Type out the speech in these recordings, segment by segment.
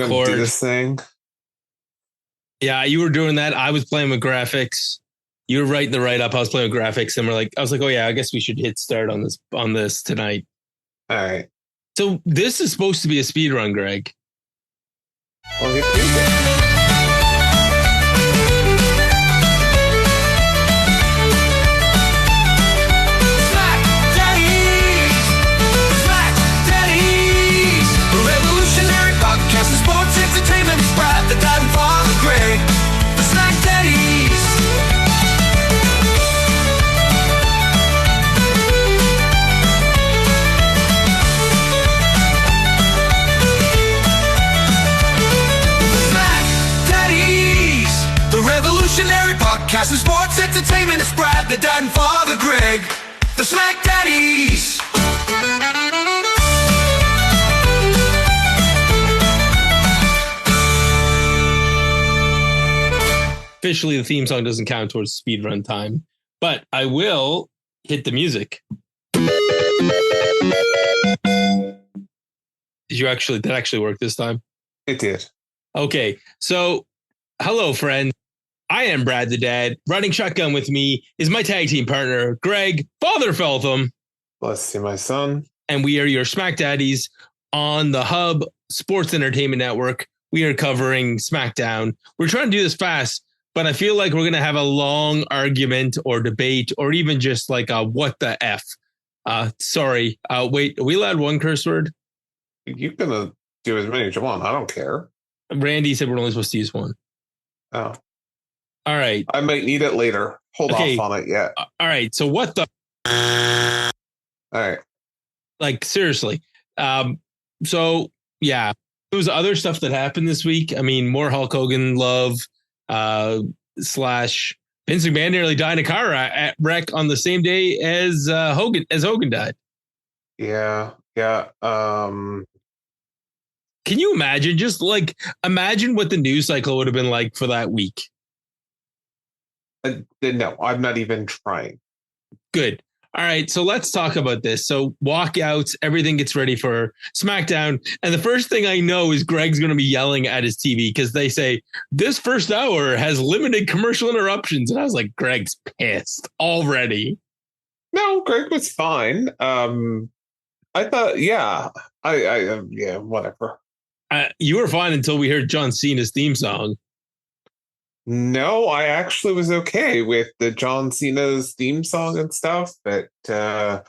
gonna do record. this thing. Yeah, you were doing that. I was playing with graphics. You were writing the write up. I was playing with graphics, and I was like, oh yeah, I guess we should hit start on this tonight. All right. So this is supposed to be a speed run, Greg. Well, get music. Podcast of sports entertainment, it's Brad, the dad, and Father Greg, the SmackDaddies. Officially, the theme song doesn't count towards speed run time, but I will hit the music. Did that actually work this time? It did. Okay, so hello, friend. I am Brad the Dad. Riding shotgun with me is my tag team partner, Greg, Father Feltham. Bless you, my son. And we are your SmackDaddies on the Hub Sports Entertainment Network. We are covering SmackDown. We're trying to do this fast, but I feel like we're going to have a long argument or debate or even just like a what the F. Sorry. Wait, are we allowed one curse word? You're going to do as many as you want. I don't care. Randy said we're only supposed to use one. Oh. All right. I might need it later. Hold off on it yet. All right. So what the? All right. Like, seriously. So, yeah. There was other stuff that happened this week. I mean, more Hulk Hogan love / Vince McMahon nearly died in a car wreck on the same day as Hogan died. Yeah. Can you imagine? Imagine what the news cycle would have been like for that week. No, I'm not even trying. Good. All right. So let's talk about this. So walkouts, everything gets ready for SmackDown. And the first thing I know is Greg's going to be yelling at his TV because they say this first hour has limited commercial interruptions. And I was like, Greg's pissed already. No, Greg was fine. I thought, yeah, whatever. You were fine until we heard John Cena's theme song. No, I actually was okay with the John Cena's theme song and stuff, but does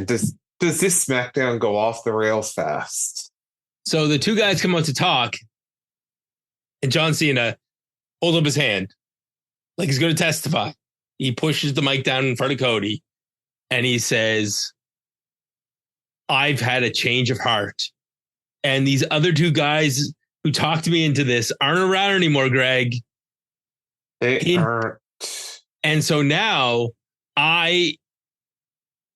this SmackDown go off the rails fast? So the two guys come out to talk, and John Cena holds up his hand like he's going to testify. He pushes the mic down in front of Cody, and he says, "I've had a change of heart, and these other two guys who talked me into this aren't around anymore, Greg. They aren't. And so now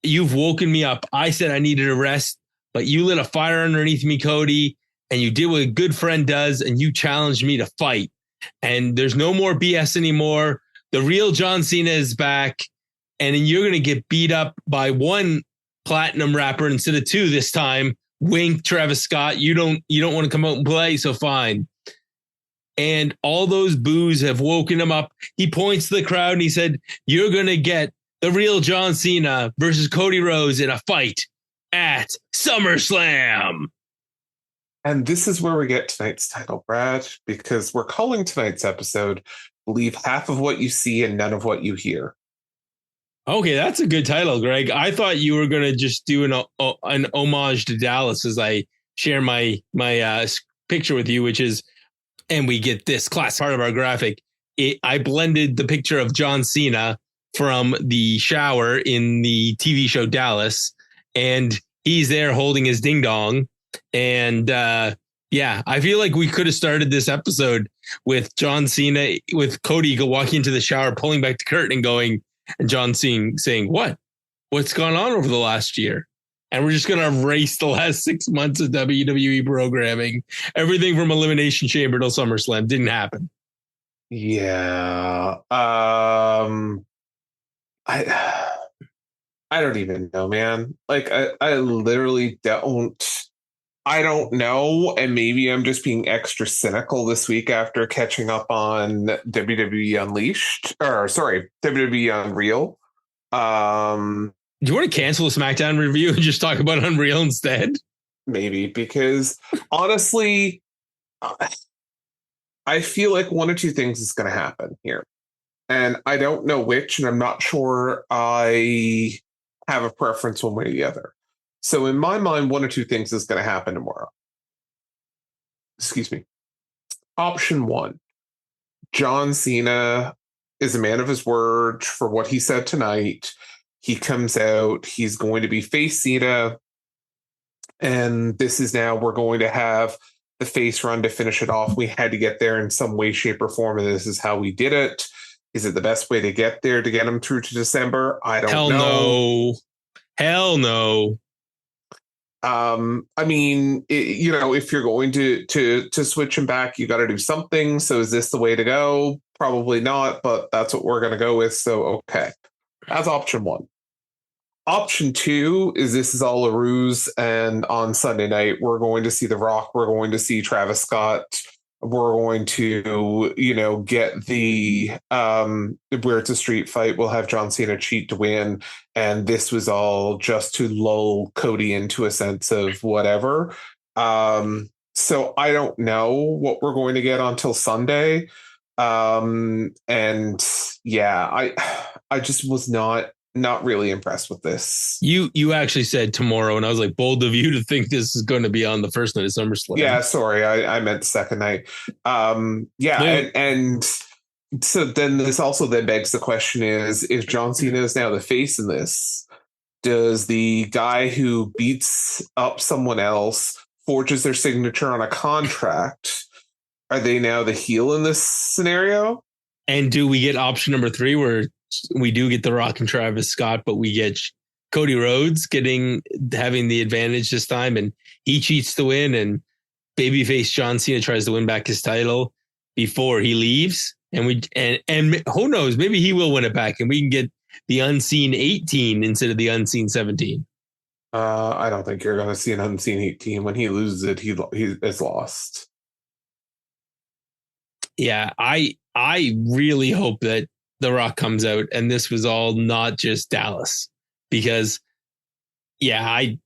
you've woken me up. I said I needed a rest, but you lit a fire underneath me, Cody, and you did what a good friend does, and you challenged me to fight. And there's no more BS anymore. The real John Cena is back, and you're going to get beat up by one platinum rapper instead of two this time. Wink, Travis Scott. You don't want to come out and play, so fine." And all those boos have woken him up. He points to the crowd and he said, "You're going to get the real John Cena versus Cody Rhodes in a fight at SummerSlam." And this is where we get tonight's title, Brad, because we're calling tonight's episode "Believe Half of What You See and None of What You Hear." Okay, that's a good title, Greg. I thought you were going to just do an homage to Dallas as I share my picture with you, which is, and we get this class part of our graphic. I blended the picture of John Cena from the shower in the TV show Dallas, and he's there holding his ding dong. And I feel like we could have started this episode with John Cena, with Cody walking into the shower, pulling back the curtain and going, and John Cena saying, what's gone on over the last year? And we're just going to erase the last 6 months of WWE programming. Everything from Elimination Chamber till SummerSlam didn't happen. Yeah. I don't even know, man. Like, I literally don't. I don't know, and maybe I'm just being extra cynical this week after catching up on WWE Unleashed, or sorry, WWE Unreal. Do you want to cancel the SmackDown review and just talk about Unreal instead? Maybe, because honestly, I feel like one or two things is going to happen here. And I don't know which, and I'm not sure I have a preference one way or the other. So in my mind, one or two things is going to happen tomorrow. Excuse me. Option one, John Cena is a man of his word for what he said tonight. He comes out, he's going to be face Cena. And this is now, we're going to have the face run to finish it off. We had to get there in some way, shape, or form, and this is how we did it. Is it the best way to get there to get him through to December? I don't know. Hell no. I mean, if you're going to switch him back, you got to do something. So is this the way to go? Probably not, but that's what we're going to go with. So, okay. That's option one. Option two is this is all a ruse. And on Sunday night, we're going to see The Rock. We're going to see Travis Scott. We're going to, get the where it's a street fight. We'll have John Cena cheat to win. And this was all just to lull Cody into a sense of whatever. So I don't know what we're going to get until Sunday. And yeah, I just was not really impressed with this. You actually said tomorrow, and I was like, bold of you to think this is going to be on the first night of SummerSlam. Yeah, sorry, I meant second night. And so then this also then begs the question is if John Cena is now the face in this, does the guy who beats up someone else, forges their signature on a contract, are they now the heel in this scenario? And do we get option number 3 where we do get The Rock and Travis Scott, but we get Cody Rhodes having the advantage this time, and he cheats to win, and babyface John Cena tries to win back his title before he leaves, and who knows, maybe he will win it back, and we can get the unseen 18 instead of the unseen 17. I don't think you're going to see an unseen 18. When he loses it, he is lost. Yeah, I really hope that The Rock comes out and this was all not just Dallas, because if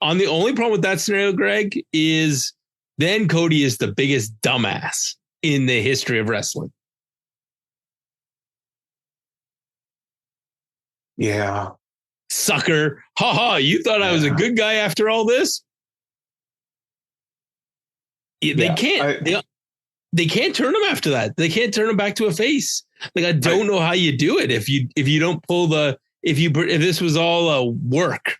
on the only problem with that scenario, Greg, is then Cody is the biggest dumbass in the history of wrestling. Yeah. Sucker. Ha, you thought I was a good guy after all this? They can't. They can't turn him after that. They can't turn him back to a face. Like, I don't know how you do it if you don't pull if this was all a work.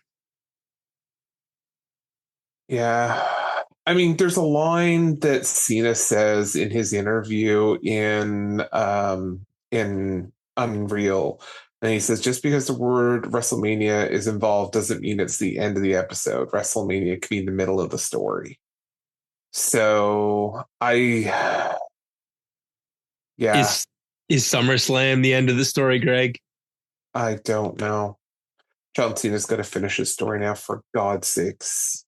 Yeah. I mean, there's a line that Cena says in his interview in Unreal. And he says, just because the word WrestleMania is involved doesn't mean it's the end of the episode. WrestleMania could be in the middle of the story. So Is SummerSlam the end of the story, Greg? I don't know. John Cena's going to finish his story now, for God's sakes.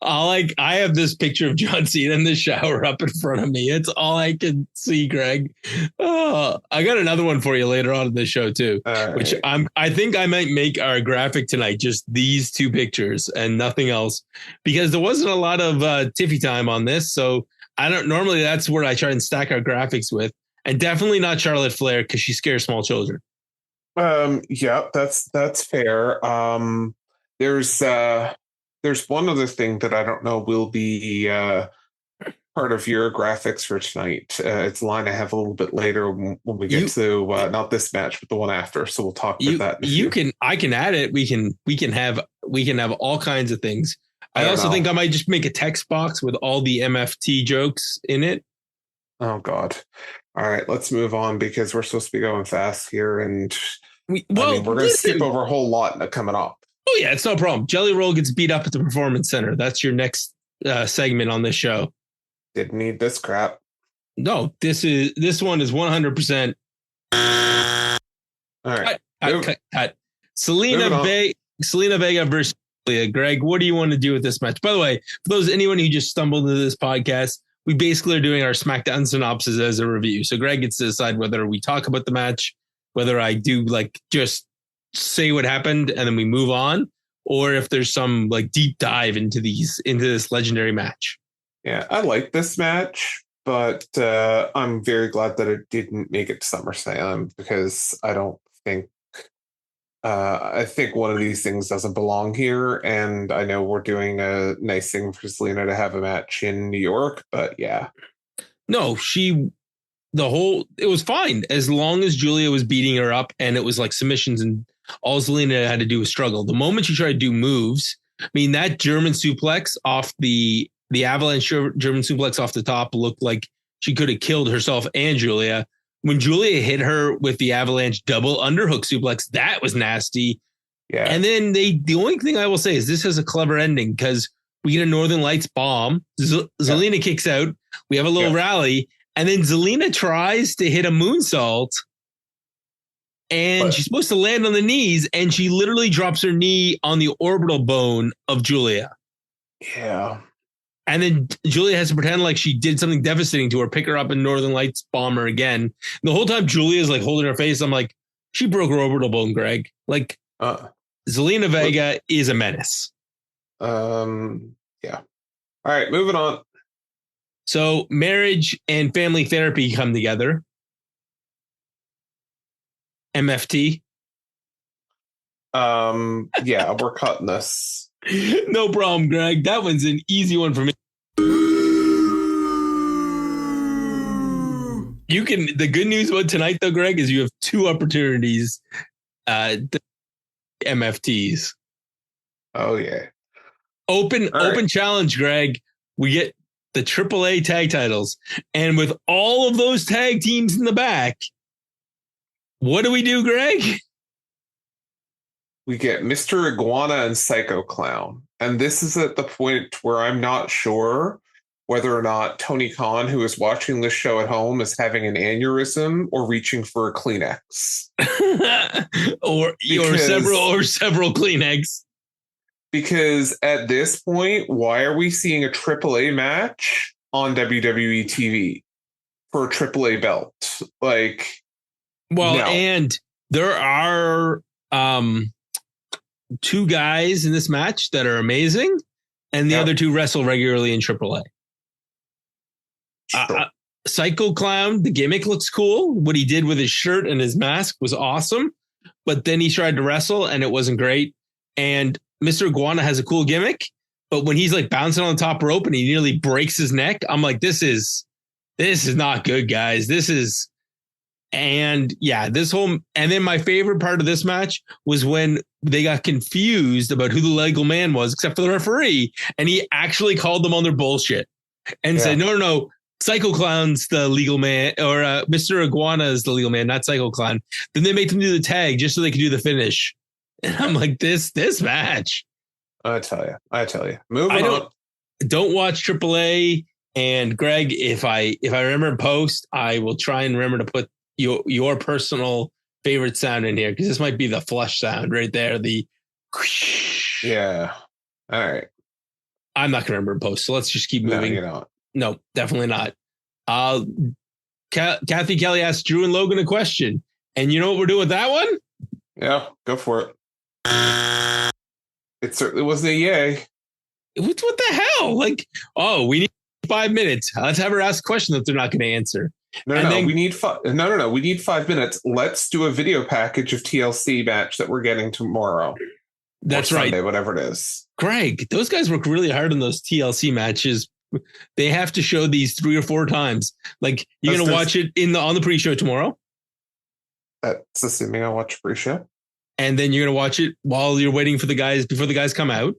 I have this picture of John Cena in the shower up in front of me. It's all I can see, Greg. Oh, I got another one for you later on in the show too, which I think I might make our graphic tonight, just these two pictures and nothing else, because there wasn't a lot of Tiffy time on this. So normally that's where I try and stack our graphics with, and definitely not Charlotte Flair, because she scares small children. Yeah, that's fair. There's one other thing that I don't know will be part of your graphics for tonight. It's a line I have a little bit later when we get to not this match, but the one after. So we'll talk about that. I can add it. We can have all kinds of things. I also think I might just make a text box with all the MFT jokes in it. Oh God. All right, let's move on, because we're supposed to be going fast here, and we're going to skip over a whole lot coming up. Oh yeah, it's no problem. Jelly Roll gets beat up at the Performance Center. That's your next segment on this show. Didn't need this crap. No, this one is 100%. All right. Cut. Selena Vega versus Greg, what do you want to do with this match? By the way, for anyone who just stumbled into this podcast, we basically are doing our SmackDown synopsis as a review. So Greg gets to decide whether we talk about the match, whether I do like just say what happened and then we move on, or if there's some like deep dive into this legendary match. Yeah, I like this match, but I'm very glad that it didn't make it to SummerSlam because I think one of these things doesn't belong here, and I know we're doing a nice thing for Zelina to have a match in New York, but yeah. No, it was fine as long as Julia was beating her up and it was like submissions and all Zelina had to do was struggle. The moment she tried to do moves, I mean, that German suplex off the avalanche German suplex off the top looked like she could have killed herself and Julia. When Julia hit her with the avalanche double underhook suplex, that was nasty. Yeah. And then the only thing I will say is this has a clever ending because we get a Northern Lights bomb. Zelina kicks out. We have a little rally. And then Zelina tries to hit a moonsault. And she's supposed to land on the knees. And she literally drops her knee on the orbital bone of Julia. Yeah. And then Julia has to pretend like she did something devastating to her, pick her up and Northern Lights bomb her again. And the whole time Julia's like holding her face. I'm like, she broke her orbital bone, Greg. Like Zelina Vega is a menace. Yeah. All right, moving on. So marriage and family therapy come together. MFT. Yeah, we're cutting this. No problem, Greg. That one's an easy one for me. The good news about tonight, though, Greg, is you have two opportunities. MFTs. Oh yeah. Open challenge, Greg. We get the AAA tag titles, and with all of those tag teams in the back, what do we do, Greg? We get Mr. Iguana and Psycho Clown. And this is at the point where I'm not sure whether or not Tony Khan, who is watching this show at home, is having an aneurysm or reaching for a Kleenex. or several Kleenex. Because at this point, why are we seeing a AAA match on WWE TV for a AAA belt? Like, well, no. And there are two guys in this match that are amazing, and the other two wrestle regularly in AAA. Sure. Psycho Clown, the gimmick looks cool. What he did with his shirt and his mask was awesome, but then he tried to wrestle and it wasn't great. And Mr. Iguana has a cool gimmick, but when he's like bouncing on the top rope and he nearly breaks his neck, I'm like, this is not good, guys. And then my favorite part of this match was when they got confused about who the legal man was, except for the referee. And he actually called them on their bullshit and said, no, Psycho Clown's the legal man, or Mr. Iguana is the legal man, not Psycho Clown. Then they make them do the tag just so they could do the finish. And I'm like, this match. I tell you. Moving on. Don't watch AAA. And Greg, if I remember in post, I will try and remember to put your personal favorite sound in here, because this might be the flush sound right there. Yeah. All right. I'm not gonna remember in post, so let's just keep moving. No, definitely not. Kathy Kelly asked Drew and Logan a question, and you know what we're doing with that one? Yeah, go for it. It certainly wasn't a yay. What the hell? Like, we need 5 minutes. Let's have her ask a question that they're not going to answer. We need 5 minutes. Let's do a video package of TLC match that we're getting tomorrow. That's right. Sunday, whatever it is. Greg, those guys work really hard on those TLC matches. They have to show these 3 or 4 times. Like, you're going to watch it on the pre-show tomorrow? That's assuming I watch pre-show. And then you're going to watch it while you're waiting for the guys, before the guys come out?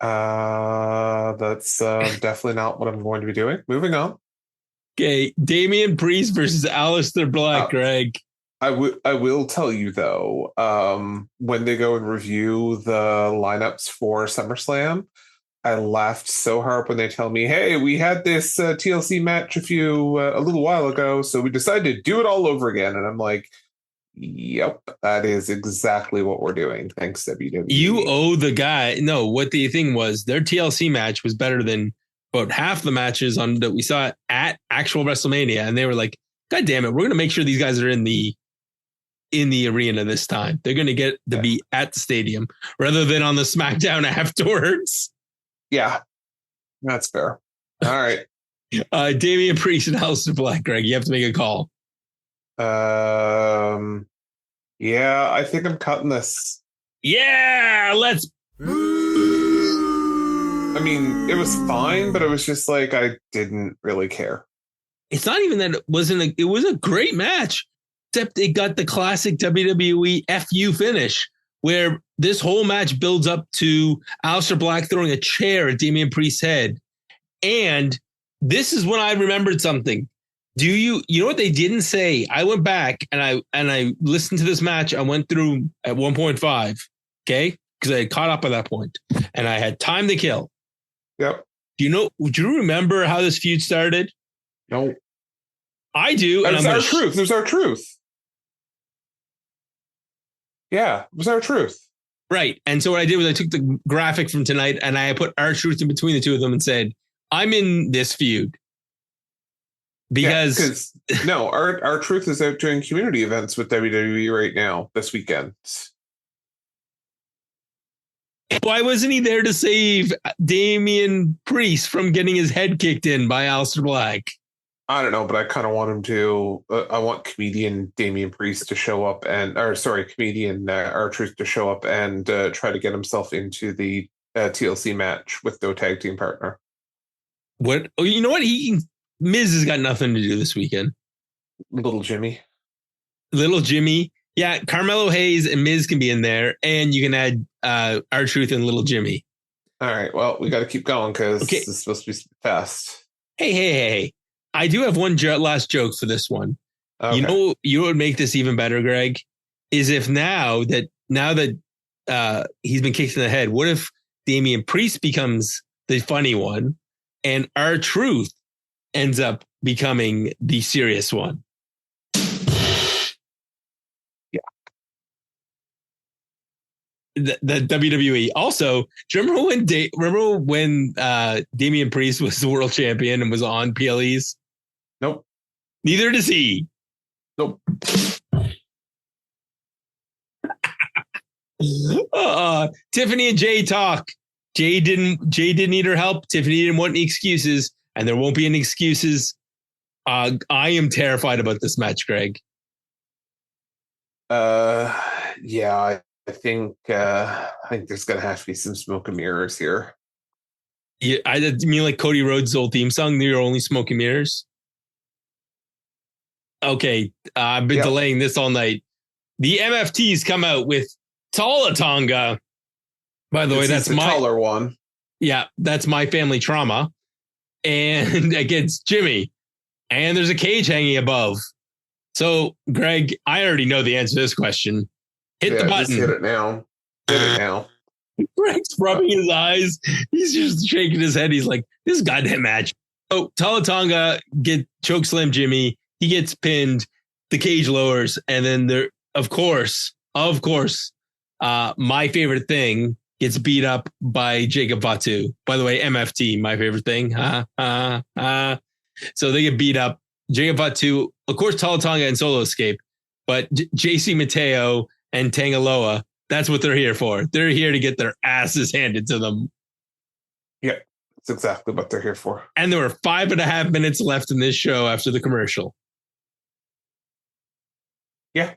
That's definitely not what I'm going to be doing. Moving on. Okay, Damian Priest versus Aleister Black, Greg. I will tell you, though, when they go and review the lineups for SummerSlam, I laughed so hard when they tell me, hey, we had this TLC match a little while ago, so we decided to do it all over again. And I'm like, Yep, that is exactly what we're doing. Thanks, WWE. You owe the guy. No, what the thing was, their TLC match was better than about half the matches on that we saw at actual WrestleMania, and they were like, "God damn it, we're going to make sure these guys are in the arena this time. They're going to get to be at the stadium rather than on the SmackDown afterwards." Yeah, that's fair. All right. Damian Priest and Aleister Black, Greg, you have to make a call. Yeah, I think I'm cutting this. Yeah, let's. I mean, it was fine, but it was just like I didn't really care. It's not even that it wasn't. It was a great match, except it got the classic WWE FU finish, where this whole match builds up to Aleister Black throwing a chair at Damian Priest's head, and this is when I remembered something. Do you know what they didn't say? I went back and I listened to this match. I went through at 1.5, okay, because I had caught up at that point, and I had time to kill. Yep. Do you remember how this feud started? No. I do. And our truth. It was our truth. Yeah, it was our truth. Right. And so what I did was I took the graphic from tonight and I put our truth in between the two of them and said, I'm in this feud. Because no, our truth is out doing community events with WWE right now this weekend. Why wasn't he there to save Damian Priest from getting his head kicked in by Aleister Black? I don't know, but I kind of want him to. I want comedian Damian Priest to show up comedian R-Truth to show up and try to get himself into the TLC match with no tag team partner. What? Oh, you know what? Miz has got nothing to do this weekend. Little Jimmy. Yeah, Carmelo Hayes and Miz can be in there, and you can add R-Truth and Little Jimmy. All right. Well, we got to keep going because this is supposed to be fast. Hey. I do have one last joke for this one. Okay. You know what would make this even better, Greg? Is if now that he's been kicked in the head, what if Damian Priest becomes the funny one and R-Truth ends up becoming the serious one? Yeah. The WWE. Also, do you remember when Damian Priest was the world champion and was on PLEs? Nope. Neither does he. Nope. Tiffany and Jay talk. Jay didn't need her help. Tiffany didn't want any excuses, and there won't be any excuses. I am terrified about this match, Greg. Yeah, I think there's gonna have to be some smoke and mirrors here. Yeah, I mean like Cody Rhodes' old theme song, "They're only smoke and mirrors." Okay, I've been delaying this all night. The MFTs come out with Tonga. By the way, that's my taller one. Yeah, that's my family trauma. And against Jimmy. And there's a cage hanging above. So, Greg, I already know the answer to this question. Hit the button. Just hit it now. Greg's rubbing his eyes. He's just shaking his head. He's like, this goddamn match. Oh, Tonga chokeslam Jimmy. He gets pinned. The cage lowers. And then there, of course, my favorite thing gets beat up by Jacob Fatu. By the way, MFT, my favorite thing. So they get beat up. Jacob Fatu, of course, Tonga and Solo escape. But JC Mateo and Tangaloa, that's what they're here for. They're here to get their asses handed to them. Yeah, that's exactly what they're here for. And there were 5.5 minutes left in this show after the commercial. Yeah.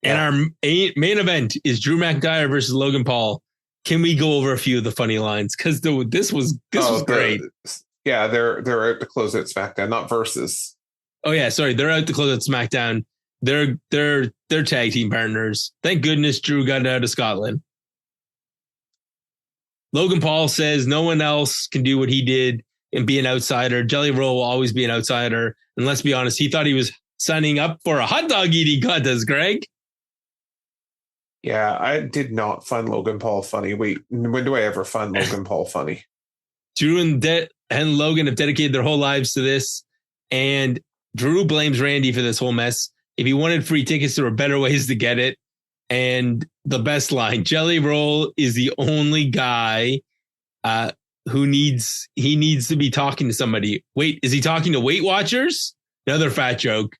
And our main event is Drew McIntyre versus Logan Paul. Can we go over a few of the funny lines? Because this was great. Yeah, they're out to close out SmackDown, not versus. Oh yeah, sorry, they're out to close out SmackDown. They're tag team partners. Thank goodness Drew got out of Scotland. Logan Paul says no one else can do what he did and be an outsider. Jelly Roll will always be an outsider. And let's be honest, he thought he was signing up for a hot dog eating contest, Greg. Yeah, I did not find Logan Paul funny. Wait, when do I ever find Logan Paul funny? Drew and Logan have dedicated their whole lives to this. And Drew blames Randy for this whole mess. If you wanted free tickets, there were better ways to get it. And the best line, Jelly Roll is the only guy who needs to be talking to somebody. Wait, is he talking to Weight Watchers? Another fat joke.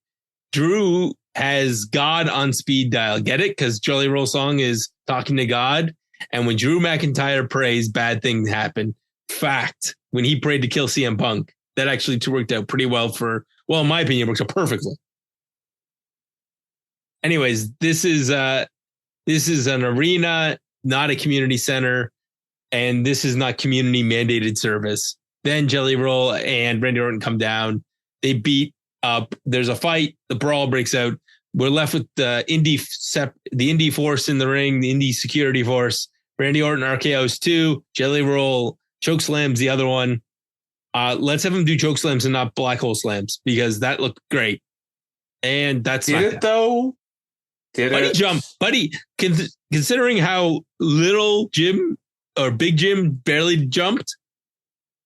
Drew has God on speed dial. Get it? Because Jelly Roll song is talking to God. And when Drew McIntyre prays, bad things happen. Fact, when he prayed to kill CM Punk, that actually worked out pretty well in my opinion, it worked out perfectly. Anyways, this is an arena, not a community center, and this is not community mandated service. Then Jelly Roll and Randy Orton come down. They beat up. There's a fight. The brawl breaks out. We're left with the indie force in the ring, the indie security force. Randy Orton RKO's 2. Jelly Roll chokeslams the other one. Let's have him do chokeslams and not black hole slams because that looked great. And that's did it though. Did Buddy it? Jump, Buddy. Considering how little Jim or Big Jim barely jumped,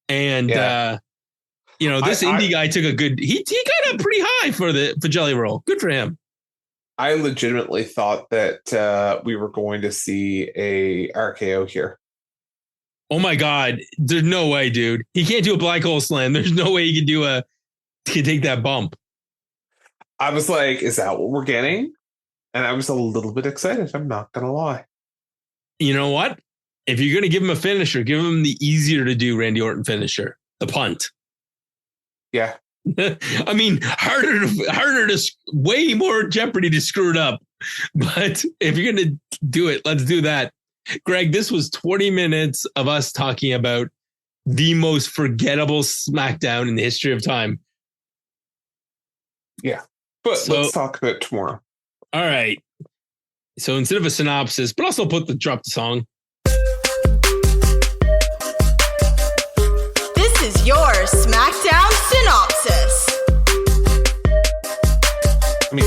and this indie guy took a good. He got up pretty high for Jelly Roll. Good for him. I legitimately thought that we were going to see a RKO here. Oh my God. There's no way, dude. He can't do a black hole slam. There's no way he can take that bump. I was like, is that what we're getting? And I was a little bit excited. I'm not going to lie. You know what? If you're going to give him a finisher, give him the easier to do Randy Orton finisher, the punt. Yeah. I mean, harder to way more jeopardy to screw it up. But if you're going to do it, let's do that. Greg, this was 20 minutes of us talking about the most forgettable SmackDown in the history of time. Yeah. But let's talk about it tomorrow. All right. So instead of a synopsis, but also drop the song. This is your SmackDown synopsis. I mean,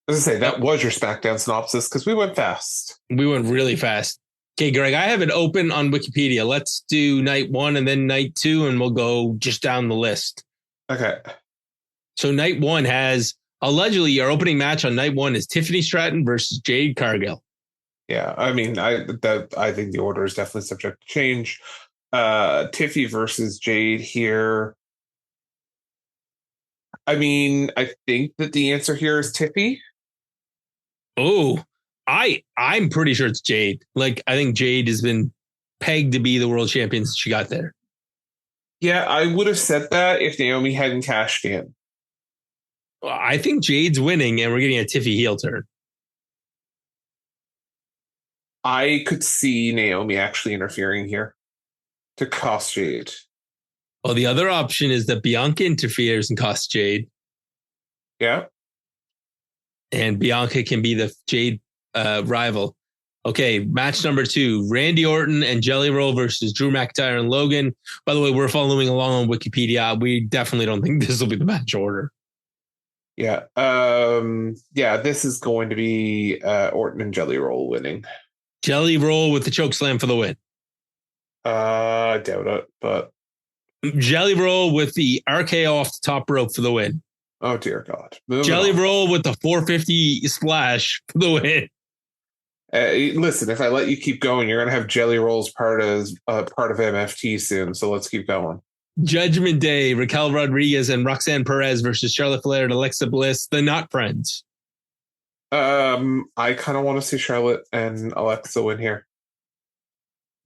as I say, that was your SmackDown synopsis because we went fast. We went really fast. Okay, Greg, I have it open on Wikipedia. Let's do night 1 and then night 2, and we'll go just down the list. Okay. So night 1 has allegedly our opening match on night 1 is Tiffany Stratton versus Jade Cargill. Yeah, I mean, I think the order is definitely subject to change. Tiffy versus Jade here. I mean, I think that the answer here is Tiffy. Oh, I'm pretty sure it's Jade. Like, I think Jade has been pegged to be the world champion since she got there. Yeah, I would have said that if Naomi hadn't cashed in. I think Jade's winning and we're getting a Tiffy heel turn. I could see Naomi actually interfering here to cost Jade. Well, the other option is that Bianca interferes and costs Jade. Yeah. And Bianca can be the Jade rival. Okay, match number 2, Randy Orton and Jelly Roll versus Drew McIntyre and Logan. By the way, we're following along on Wikipedia. We definitely don't think this will be the match order. Yeah. This is going to be Orton and Jelly Roll winning. Jelly Roll with the choke slam for the win. I doubt it, but Jelly Roll with the RKO off the top rope for the win. Oh dear God. Jelly Roll with the 450 splash for the win. Listen, if I let you keep going, you're going to have Jelly Rolls part of MFT soon. So let's keep going. Judgment Day, Raquel Rodriguez and Roxanne Perez versus Charlotte Flair and Alexa Bliss, the not friends. I kind of want to see Charlotte and Alexa win here.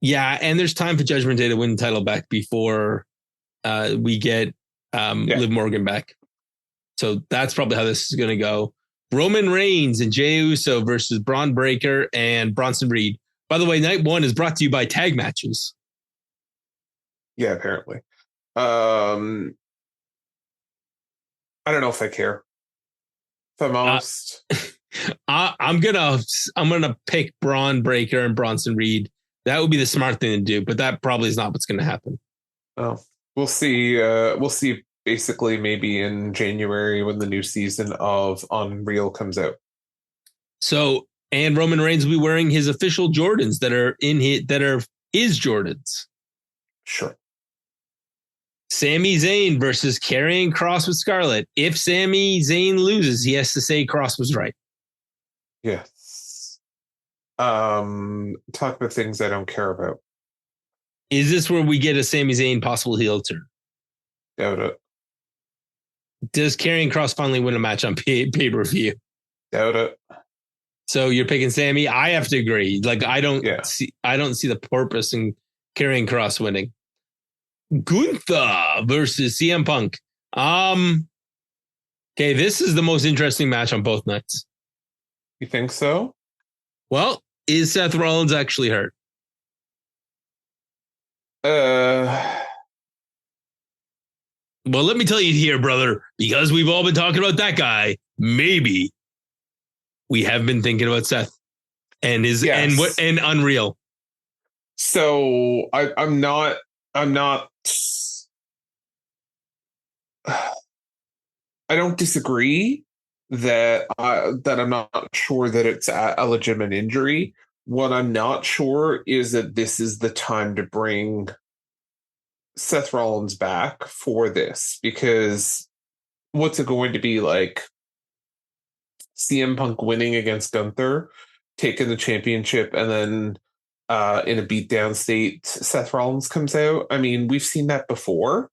Yeah, and there's time for Judgment Day to win the title back before we get Liv Morgan back. So that's probably how this is going to go. Roman Reigns and Jey Uso versus Braun Breaker and Bronson Reed. By the way, night 1 is brought to you by Tag Matches. Yeah, apparently. I don't know if I care. If I'm honest. I'm gonna pick Braun Breaker and Bronson Reed. That would be the smart thing to do, but that probably is not what's going to happen. Oh, we'll see. We'll see. Basically, maybe in January when the new season of Unreal comes out. So, and Roman Reigns will be wearing his official Jordans that are his Jordans. Sure. Sami Zayn versus Karrion Kross with Scarlett. If Sami Zayn loses, he has to say Kross was right. Yes. Talk about things I don't care about. Is this where we get a Sami Zayn possible heel turn? Doubt it. Does Karrion Kross finally win a match on pay-per-view? Doubt it. So you're picking Sami? I have to agree. Like I don't see the purpose in Karrion Kross winning. Gunther versus CM Punk. Okay, this is the most interesting match on both nights. You think so? Well, is Seth Rollins actually hurt? Well, let me tell you here, brother, because we've all been talking about that guy. Maybe we have been thinking about Seth and his and Unreal. So I'm not. I don't disagree that I'm not sure that it's a legitimate injury. What I'm not sure is that this is the time to bring Seth Rollins back for this, because what's it going to be like? CM Punk winning against Gunther, taking the championship, and then in a beatdown state, Seth Rollins comes out. I mean, we've seen that before.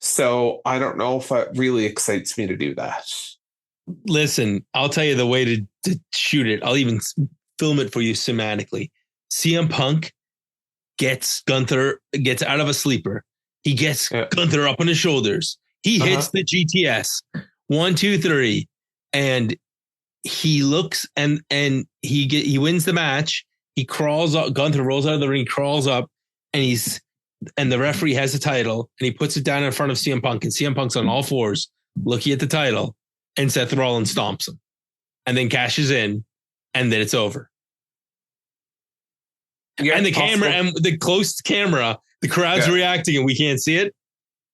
So I don't know if it really excites me to do that. Listen, I'll tell you the way to shoot it. I'll even film it for you semantically. CM Punk gets out of a sleeper. He gets Gunther up on his shoulders. He hits the GTS. 1, 2, 3. And he looks and he wins the match. He crawls up. Gunther rolls out of the ring, crawls up, and the referee has the title, and he puts it down in front of CM Punk, and CM Punk's on all fours looking at the title, and Seth Rollins stomps him and then cashes in, and then it's over. Yeah, and the camera and the close camera, the crowd's reacting and we can't see it.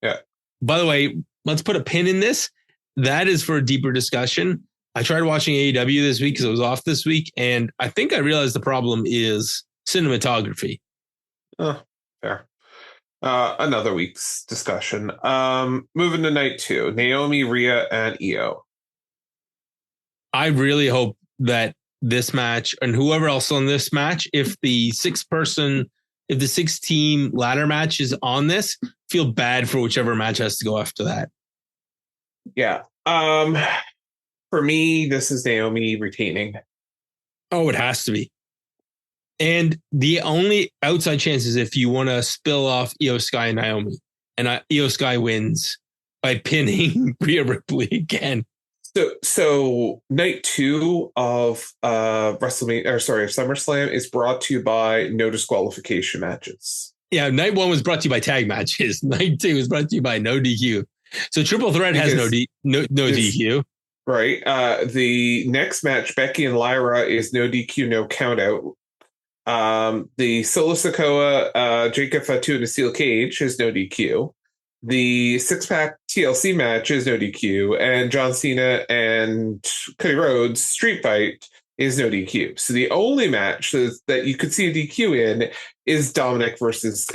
Yeah. By the way, let's put a pin in this. That is for a deeper discussion. I tried watching AEW this week because it was off this week, and I think I realized the problem is cinematography. Oh, fair. Another week's discussion. Moving to night 2, Naomi, Rhea, and Io. I really hope that this match and whoever else on this match, if the 6-team ladder match is on this, feel bad for whichever match has to go after that. Yeah. For me, this is Naomi retaining. Oh, it has to be. And the only outside chance is if you want to spill off Io Sky and Naomi, and Io Sky wins by pinning Rhea Ripley again. So night 2 of SummerSlam is brought to you by no disqualification matches. Yeah, night 1 was brought to you by tag matches. Night 2 is brought to you by no DQ. So Triple Threat has no DQ. Right. The next match, Becky and Lyra, is no DQ, no countout. The Solo Sikoa, Jacob Fatu in a steel cage is no DQ. The 6-pack TLC match is no DQ, and John Cena and Cody Rhodes street fight is no DQ. So the only match that you could see a DQ in is Dominic versus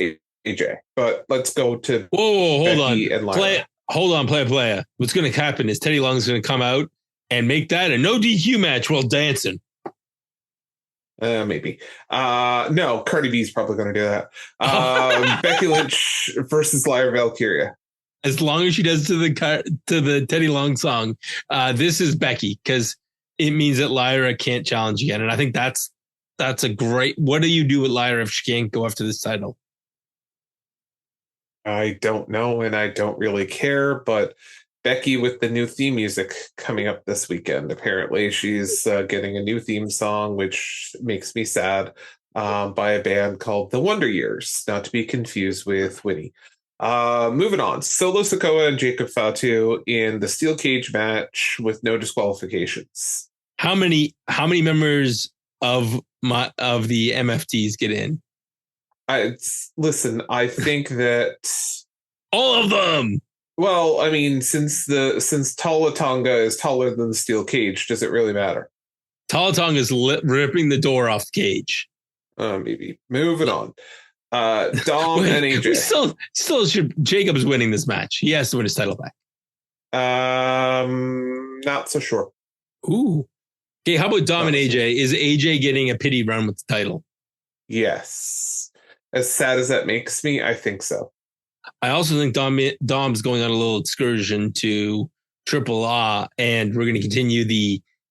AJ. But let's go to hold Becky on. And Lyra. Hold on, player. What's going to happen is Teddy Long's going to come out and make that a no DQ match while dancing. Maybe. No, Cardi B's probably going to do that. Becky Lynch versus Lyra Valkyria. As long as she does to the Teddy Long song, this is Becky, because it means that Lyra can't challenge again. And I think that's a great. What do you do with Lyra if she can't go after this title? I don't know, and I don't really care, but Becky with the new theme music coming up this weekend. Apparently she's getting a new theme song, which makes me sad, by a band called The Wonder Years, not to be confused with Winnie. Moving on, Solo Sikoa and Jacob Fatu in the steel cage match with no disqualifications. How many members of the MFTs get in? Listen, I think that all of them. Well, I mean, since Tala Tonga is taller than the steel cage, does it really matter? Tala Tonga is ripping the door off the cage. Maybe. Moving on. Dom and AJ. Still should. Jacob's winning this match. He has to win his title back. Not so sure. Ooh. Okay, how about Dom and AJ? Is AJ getting a pity run with the title? Yes. As sad as that makes me, I think so. I also think Dom's going on a little excursion to Triple A, and we're going to continue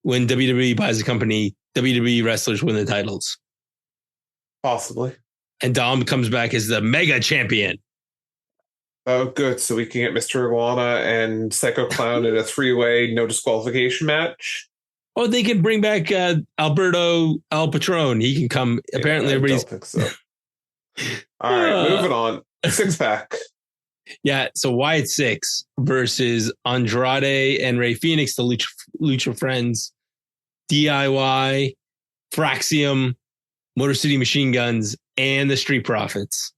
when WWE buys a company, WWE wrestlers win the titles. Possibly. And Dom comes back as the mega champion. Oh, good. So we can get Mr. Iguana and Psycho Clown in a 3-way no disqualification match. Oh, they can bring back Alberto El Patron. He can come. Yeah, apparently, everybody's. I don't think so. All right, moving on. 6-pack. Yeah, so Wyatt 6 versus Andrade and Rey Fenix, the Lucha Friends, DIY, Fraxium, Motor City Machine Guns, and the Street Profits.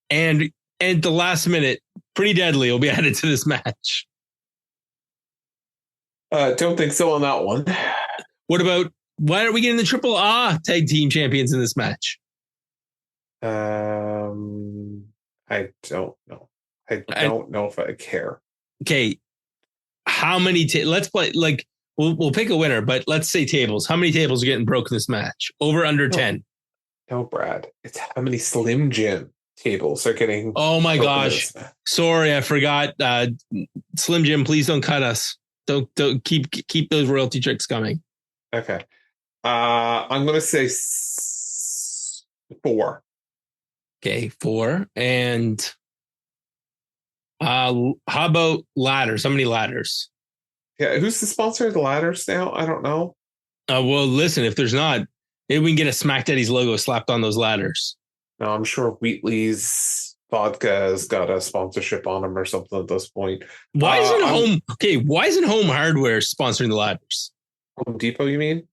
And at the last minute, Pretty Deadly will be added to this match. Don't think so on that one. What about, why are we getting the Triple A tag team champions in this match? I don't know. I don't know if I care. Okay. How many, let's play, like, we'll pick a winner, but let's say tables. How many tables are getting broken this match? Over, under 10? No, Brad. It's how many Slim Jim tables are getting. Oh my gosh. Sorry, I forgot. Slim Jim, please don't cut us. Don't keep those royalty checks coming. Okay. I'm going to say 4. Okay, 4. And how about ladders? How many ladders? Yeah, who's the sponsor of the ladders now? I don't know. Well, listen, if there's not, maybe we can get a SmackDaddies logo slapped on those ladders. No, I'm sure Wheatley's vodka has got a sponsorship on them or something at this point. Why isn't Home Hardware sponsoring the ladders? Home Depot, you mean?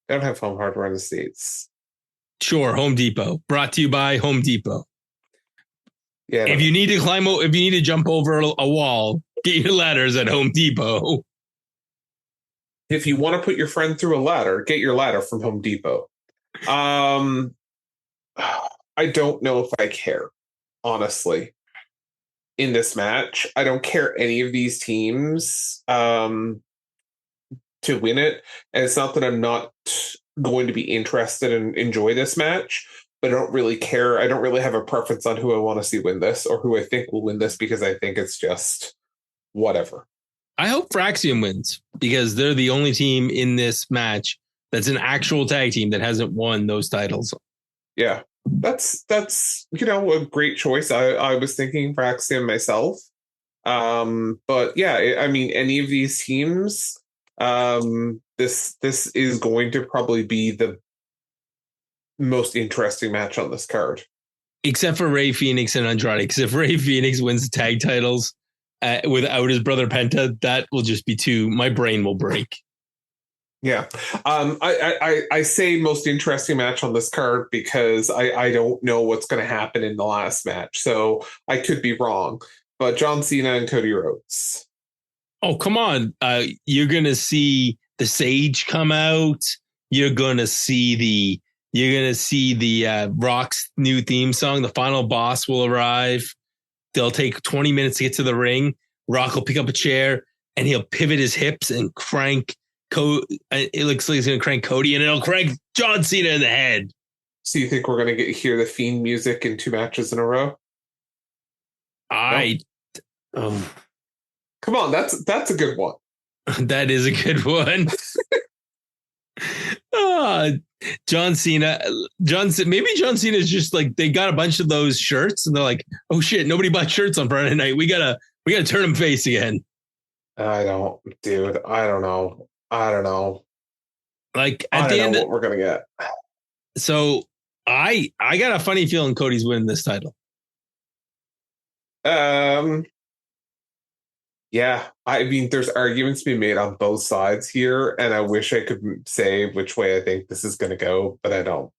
They don't have Home Hardware in the States. Sure, Home Depot. Brought to you by Home Depot. Yeah. If you need to jump over a wall, get your ladders at Home Depot. If you want to put your friend through a ladder, get your ladder from Home Depot. I don't know if I care, honestly, in this match. I don't care any of these teams to win it. And it's not that I'm not going to be interested and enjoy this match, but I don't really care. I don't really have a preference on who I want to see win this or who I think will win this, because I think it's just whatever. I hope Fraxium wins, because they're the only team in this match that's an actual tag team that hasn't won those titles. Yeah, that's a great choice. I was thinking Fraxium myself. But yeah, I mean, any of these teams, this is going to probably be the most interesting match on this card. Except for Rey Fenix and Andrade. Because if Rey Fenix wins the tag titles without his brother Penta, that will just be too. My brain will break. Yeah. I say most interesting match on this card because I don't know what's going to happen in the last match. So I could be wrong. But John Cena and Cody Rhodes. Oh, come on. You're going to see the Sage come out. You're going to see the Rock's new theme song. The final boss will arrive. They'll take 20 minutes to get to the ring. Rock will pick up a chair and he'll pivot his hips and crank. It looks like he's going to crank Cody, and it'll crank John Cena in the head. So you think we're going to hear the Fiend music in 2 matches in a row? Come on, that's a good one. That is a good one. John Cena. Maybe John Cena is just like, they got a bunch of those shirts and they're like, oh shit, nobody bought shirts on Friday night. We gotta turn him face again. I don't know. Like at the end, what we're gonna get. So I got a funny feeling Cody's winning this title. Yeah, I mean, there's arguments to be made on both sides here, and I wish I could say which way I think this is going to go, but I don't.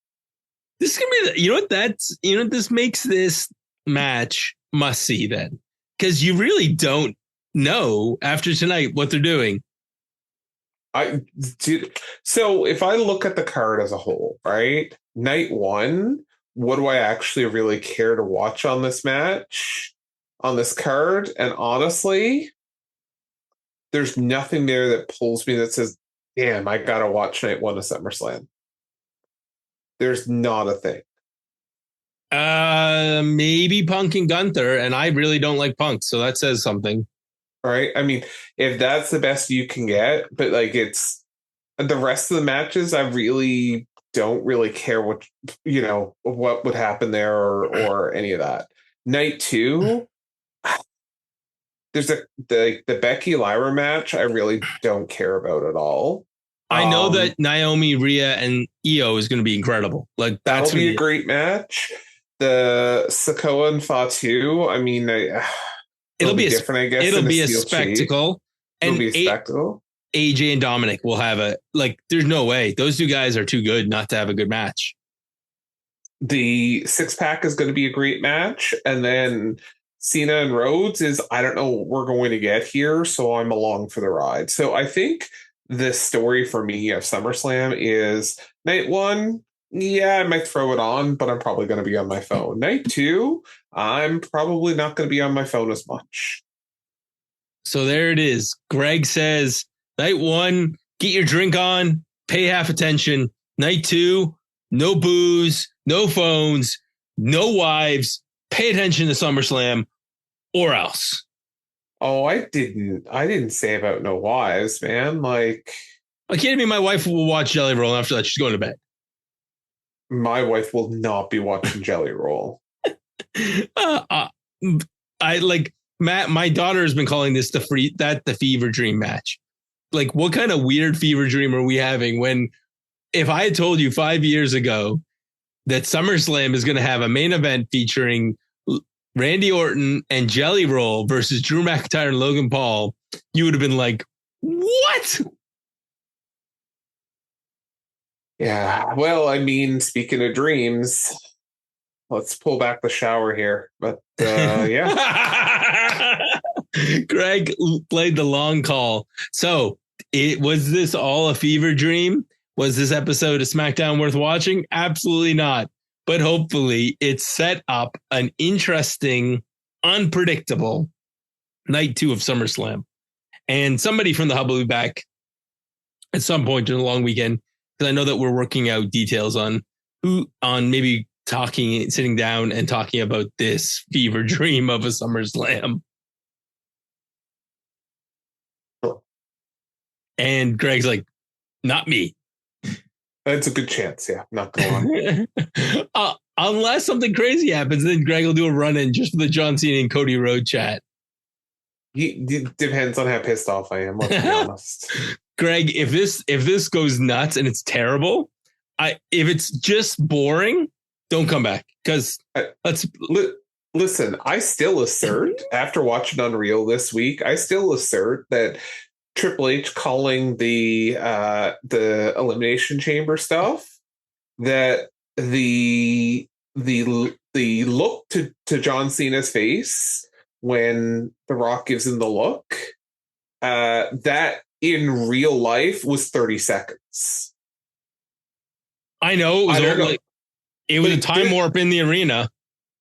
This is going to be, this makes this match must see then, because you really don't know after tonight what they're doing. So if I look at the card as a whole, right? Night 1 what do I actually really care to watch on this match, on this card? And honestly, there's nothing there that pulls me that says, damn, I gotta watch night 1 of SummerSlam. There's not a thing. Maybe Punk and Gunther, and I really don't like Punk, so that says something. All right. I mean, if that's the best you can get, but like it's the rest of the matches, I really don't really care what would happen there or any of that. Night 2, there's the Becky Lyra match I really don't care about at all. I know that Naomi, Rhea, and Io is going to be incredible. Like that'll be a great match. The Sikoa and Fatu, I mean, it'll be different, I guess. It'll be a spectacle. It'll be a spectacle. AJ and Dominic will have there's no way. Those two guys are too good not to have a good match. The 6-pack is going to be a great match. And then Cena and Rhodes is, I don't know what we're going to get here, so I'm along for the ride. So I think the story for me of SummerSlam is night 1, yeah, I might throw it on, but I'm probably going to be on my phone. Night 2, I'm probably not going to be on my phone as much. So there it is. Greg says, night 1, get your drink on, pay half attention. Night 2, no booze, no phones, no wives, pay attention to SummerSlam or else. Oh, I didn't say about no wives, man. Like, I can't mean my wife will watch Jelly Roll, and after that she's going to bed. My wife will not be watching Jelly Roll. I like Matt. My daughter has been calling this the fever dream match. Like, what kind of weird fever dream are we having when, if I had told you 5 years ago that SummerSlam is going to have a main event featuring Randy Orton and Jelly Roll versus Drew McIntyre and Logan Paul, you would have been like, what? Yeah, well, I mean, speaking of dreams, let's pull back the shower here. But yeah. Greg played the long call. So was this all a fever dream? Was this episode of SmackDown worth watching? Absolutely not. But hopefully it set up an interesting, unpredictable night 2 of SummerSlam. And somebody from the hub will be back at some point during the long weekend, because I know that we're working out details on maybe sitting down and talking about this fever dream of a SummerSlam. And Greg's like, not me. That's a good chance. Yeah, not going on. Unless something crazy happens, then Greg will do a run-in just for the John Cena and Cody Road chat. It depends on how pissed off I am. Let's be honest. Greg, if this goes nuts and it's terrible, if it's just boring, don't come back. Because listen, I still assert, after watching Unreal this week, I still assert that Triple H calling the Elimination Chamber stuff, that the look to John Cena's face when The Rock gives him the look, that in real life was 30 seconds. I know. It was a time warp in the arena.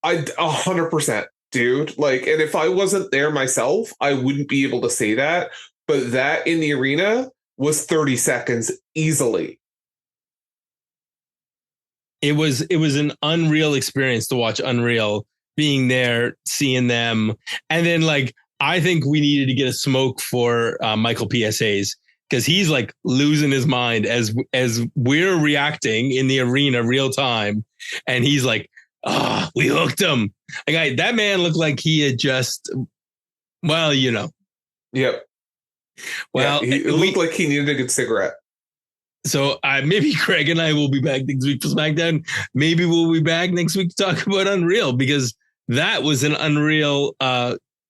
100%, dude. Like, and if I wasn't there myself, I wouldn't be able to say that. But that in the arena was 30 seconds easily. It was an unreal experience to watch Unreal, being there, seeing them. And then, like, I think we needed to get a smoke for Michael PSAs, because he's like losing his mind as we're reacting in the arena real time. And he's like, we hooked him. Like, that man looked like he had just, well, you know. Yep. Well, yeah, it looked like he needed a good cigarette. So maybe Craig and I will be back next week for SmackDown. Maybe we'll be back next week to talk about Unreal, because that was an Unreal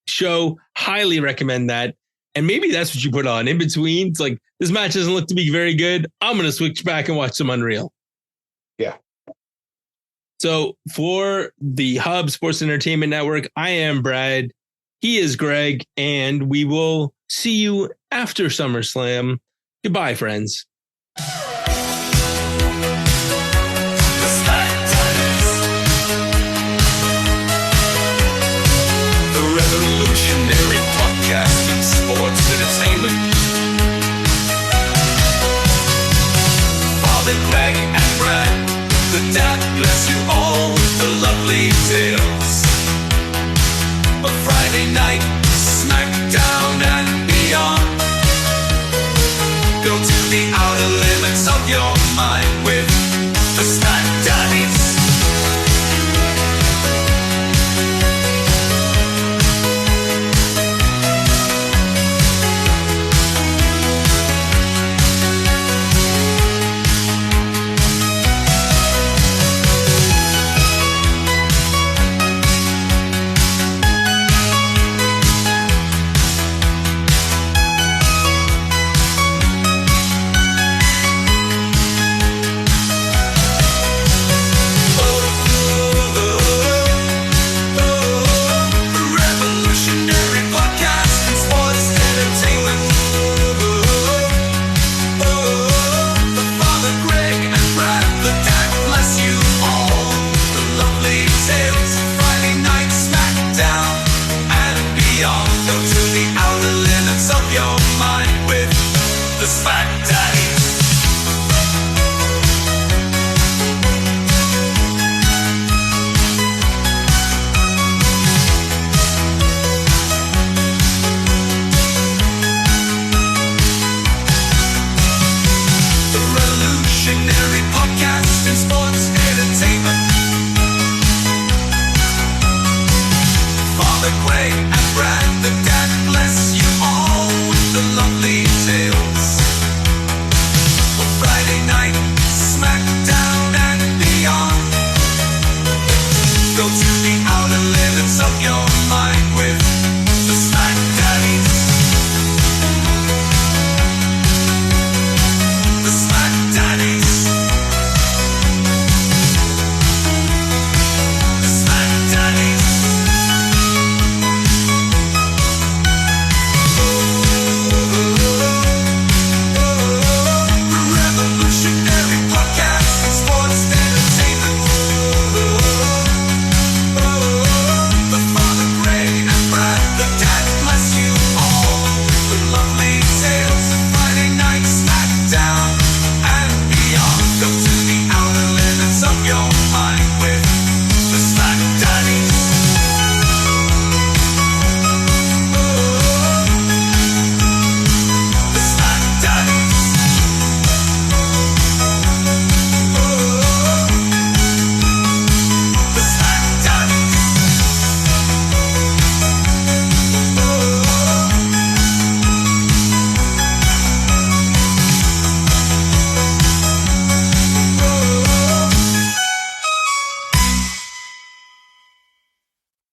show. Highly recommend that. And maybe that's what you put on in between. It's like, this match doesn't look to be very good. I'm going to switch back and watch some Unreal. Yeah. So for the Hub Sports Entertainment Network, I am Brad. He is Greg, and we will see you after SummerSlam. Goodbye, friends. The SmackDaddies. entertainment. Father Greg and Brad, the dad bless you all, the lovely tales. A Friday night, SmackDown and beyond. Go to the outer limits of your mind with the SmackDaddies. Go to the outer limits of your mind.